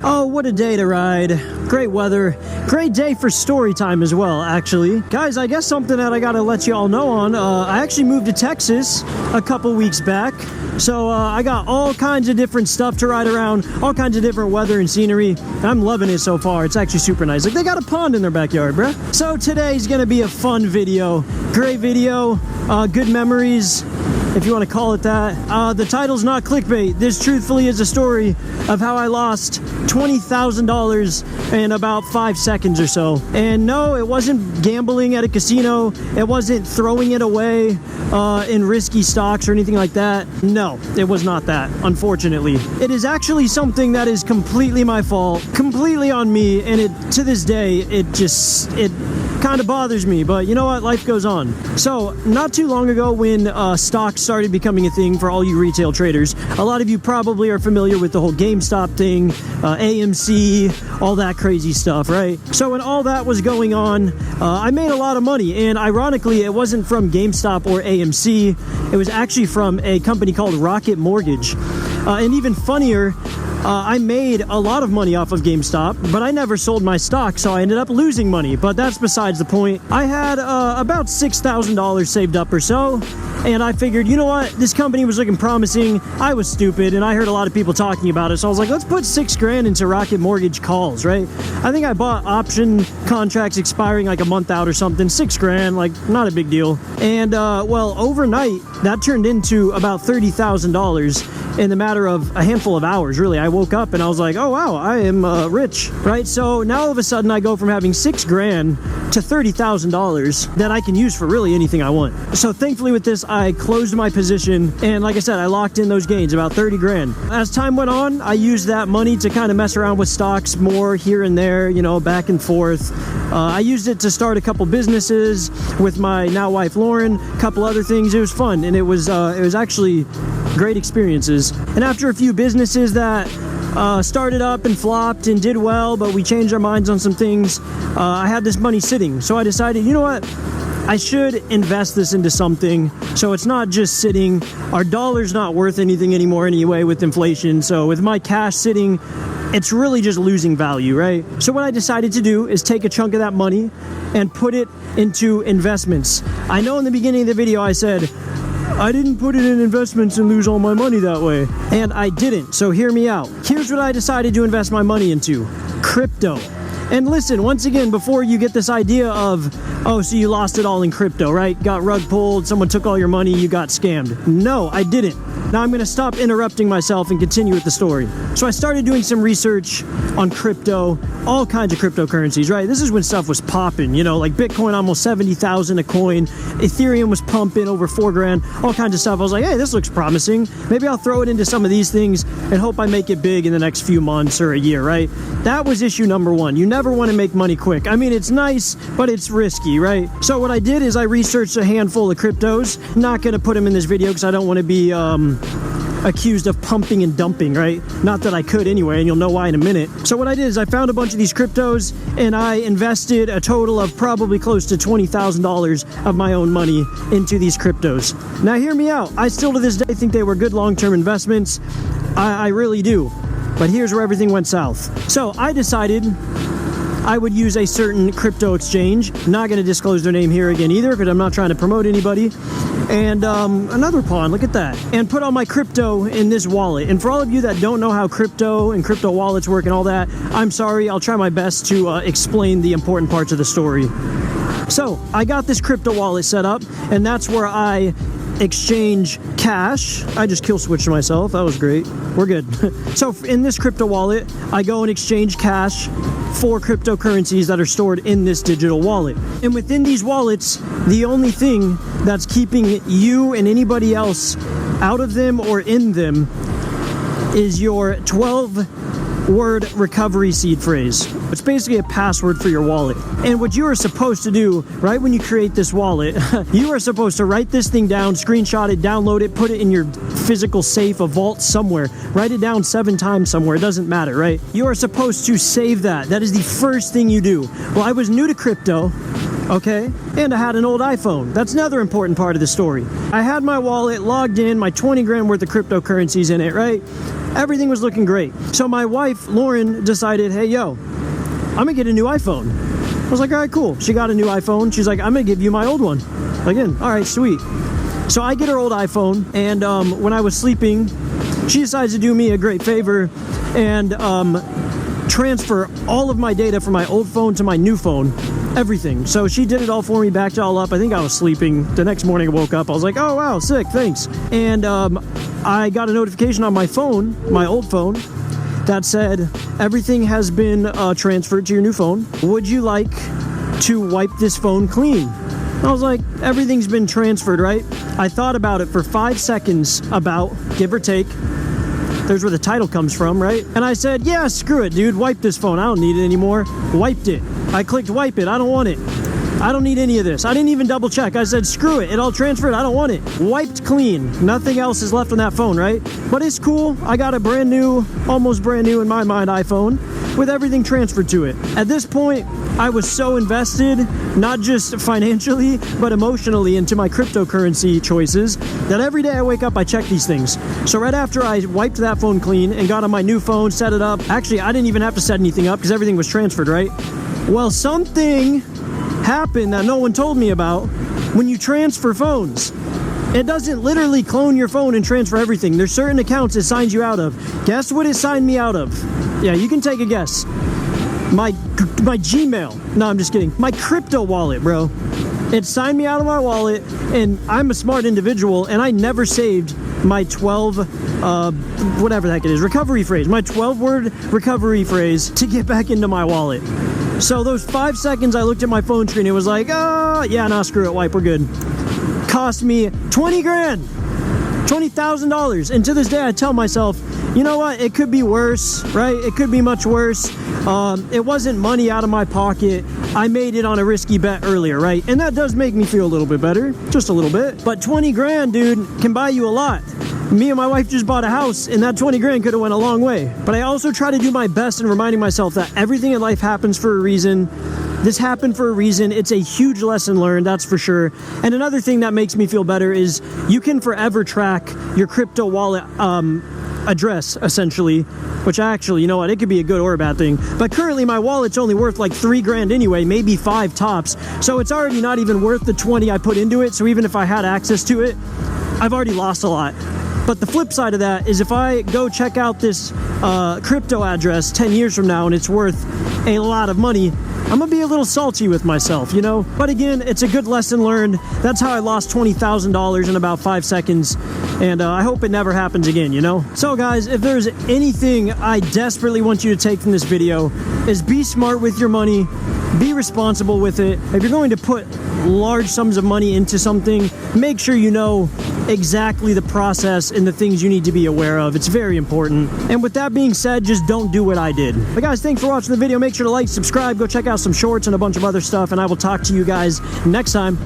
Oh, what a day to ride. Great weather. Great day for story time as well, actually. Guys, I guess something that I gotta let you all know on, I actually moved to Texas a couple weeks back. So I got all kinds of different stuff to ride around, all kinds of different weather and scenery. I'm loving it so far. It's actually super nice. Like, they got a pond in their backyard, bruh. So today's gonna be a fun video. Great video, good memories, if you want to call it that. The title's not clickbait. This truthfully is a story of how I lost $20,000 in about 5 seconds or so. And no, it wasn't gambling at a casino. It wasn't throwing it away in risky stocks or anything like that. No, it was not that, unfortunately. It is actually something that is completely my fault, completely on me, and to this day, it kind of bothers me, but you know what? Life goes on. So, not too long ago when stocks started becoming a thing for all you retail traders, a lot of you probably are familiar with the whole GameStop thing, AMC, all that crazy stuff, right? So when all that was going on, I made a lot of money, and ironically, it wasn't from GameStop or AMC. It was actually from a company called Rocket Mortgage. And even funnier, I made a lot of money off of GameStop, but I never sold my stock, so I ended up losing money. But that's besides the point. I had about $6,000 saved up or so, and I figured, you know what? This company was looking promising. I was stupid, and I heard a lot of people talking about it, so I was like, let's put $6 grand into Rocket Mortgage calls, right? I think I bought option contracts expiring like a month out or something. $6 grand, like, not a big deal. And, well, overnight, that turned into about $30,000 in the matter of a handful of hours, really. I woke up and I was like, oh wow, I am rich, right? So now all of a sudden I go from having $6 grand to $30,000 that I can use for really anything I want. So thankfully with this, I closed my position, and like I said, I locked in those gains, about 30 grand. As time went on, I used that money to kind of mess around with stocks more here and there, you know, back and forth. I used it to start a couple businesses with my now wife Lauren, a couple other things. It was fun, and it was actually great experiences. And after a few businesses that started up and flopped and did well, but we changed our minds on some things, I had this money sitting. So I decided, you know what? I should invest this into something so it's not just sitting. Our dollar's not worth anything anymore anyway with inflation. So with my cash sitting, it's really just losing value, right? So what I decided to do is take a chunk of that money and put it into investments. I know in the beginning of the video I said, I didn't put it in investments and lose all my money that way. And I didn't, so hear me out. Here's what I decided to invest my money into: crypto. And listen, once again, before you get this idea of, oh, so you lost it all in crypto, right? Got rug pulled, someone took all your money, you got scammed. No, I didn't. Now I'm gonna stop interrupting myself and continue with the story. So I started doing some research on crypto, all kinds of cryptocurrencies, right? This is when stuff was popping, you know, like Bitcoin almost 70,000 a coin, Ethereum was pumping over 4 grand, all kinds of stuff. I was like, hey, this looks promising. Maybe I'll throw it into some of these things and hope I make it big in the next few months or a year, right? That was issue number one. You never want to make money quick. I mean, it's nice, but it's risky, right? So what I did is I researched a handful of cryptos. Not going to put them in this video because I don't want to be accused of pumping and dumping, right? Not that I could anyway, and you'll know why in a minute. So what I did is I found a bunch of these cryptos, and I invested a total of probably close to $20,000 of my own money into these cryptos. Now hear me out. I still to this day think they were good long-term investments. I really do. But here's where everything went south. So I decided I would use a certain crypto exchange. Not going to disclose their name here again either, because I'm not trying to promote anybody. And another pawn, look at that. And put all my crypto in this wallet. And for all of you that don't know how crypto and crypto wallets work and all that, I'm sorry, I'll try my best to explain the important parts of the story. So I got this crypto wallet set up, and that's where I exchange cash. I just kill switched myself. That was great. We're good. So in this crypto wallet, I go and exchange cash for cryptocurrencies that are stored in this digital wallet. And within these wallets, the only thing that's keeping you and anybody else out of them or in them is your 12-word recovery seed phrase. It's basically a password for your wallet. And what you are supposed to do, right when you create this wallet, you are supposed to write this thing down, screenshot it, download it, put it in your physical safe, a vault somewhere. Write it down 7 times somewhere. It doesn't matter, right? You are supposed to save that. That is the first thing you do. Well, I was new to crypto, okay? And I had an old iPhone. That's another important part of the story. I had my wallet logged in, my 20 grand worth of cryptocurrencies in it, right? Everything was looking great. So my wife, Lauren, decided, hey, yo, I'm gonna get a new iPhone. I was like, all right, cool. She got a new iPhone. She's like, I'm gonna give you my old one. Again, all right, sweet. So I get her old iPhone, and when I was sleeping, she decides to do me a great favor and transfer all of my data from my old phone to my new phone. Everything. So she did it all for me, backed it all up. I think I was sleeping. The next morning I woke up. I was like, oh, wow, sick, thanks. And I got a notification on my phone, my old phone, that said, everything has been transferred to your new phone. Would you like to wipe this phone clean? I was like, everything's been transferred, right? I thought about it for 5 seconds, about, give or take. There's where the title comes from, right? And I said, yeah, screw it, dude. Wipe this phone. I don't need it anymore. Wiped it. I clicked wipe it. I don't want it. I don't need any of this. I didn't even double check. I said, screw it. It all transferred. I don't want it. Wiped clean. Nothing else is left on that phone, right? But it's cool. I got a brand new, almost brand new in my mind, iPhone with everything transferred to it. At this point, I was so invested, not just financially, but emotionally into my cryptocurrency choices, that every day I wake up, I check these things. So right after I wiped that phone clean and got on my new phone, set it up, actually, I didn't even have to set anything up because everything was transferred, right? Well, something happened that no one told me about when you transfer phones. It doesn't literally clone your phone and transfer everything. There's certain accounts it signs you out of. Guess what it signed me out of? Yeah, you can take a guess. My Gmail. No, I'm just kidding. My crypto wallet, bro. It signed me out of my wallet, and I'm a smart individual, and I never saved my 12, whatever the heck it is, recovery phrase. My 12-word recovery phrase to get back into my wallet. So those 5 seconds I looked at my phone screen, it was like, oh, yeah, nah, screw it, wipe, we're good. Cost me 20 grand. $20,000. And to this day, I tell myself, you know what? It could be worse, right? It could be much worse. It wasn't money out of my pocket. I made it on a risky bet earlier, right? And that does make me feel a little bit better, just a little bit. But 20 grand, dude, can buy you a lot. Me and my wife just bought a house, and that 20 grand could have went a long way. But I also try to do my best in reminding myself that everything in life happens for a reason. This happened for a reason. It's a huge lesson learned, that's for sure. And another thing that makes me feel better is you can forever track your crypto wallet address, essentially, which actually, you know what, it could be a good or a bad thing. But currently my wallet's only worth like 3 grand anyway, maybe 5 tops. So it's already not even worth the 20 I put into it. So even if I had access to it, I've already lost a lot. But the flip side of that is if I go check out this crypto address 10 years from now and it's worth a lot of money, I'm gonna be a little salty with myself, you know? But again, it's a good lesson learned. That's how I lost $20,000 in about 5 seconds. And I hope it never happens again, you know? So guys, if there's anything I desperately want you to take from this video, is be smart with your money, be responsible with it. If you're going to put large sums of money into something, make sure you know exactly the process and the things you need to be aware of. It's very important. And with that being said, just don't do what I did. But guys, thanks for watching the video. Make sure to like, subscribe, go check out some shorts and a bunch of other stuff, and I will talk to you guys next time.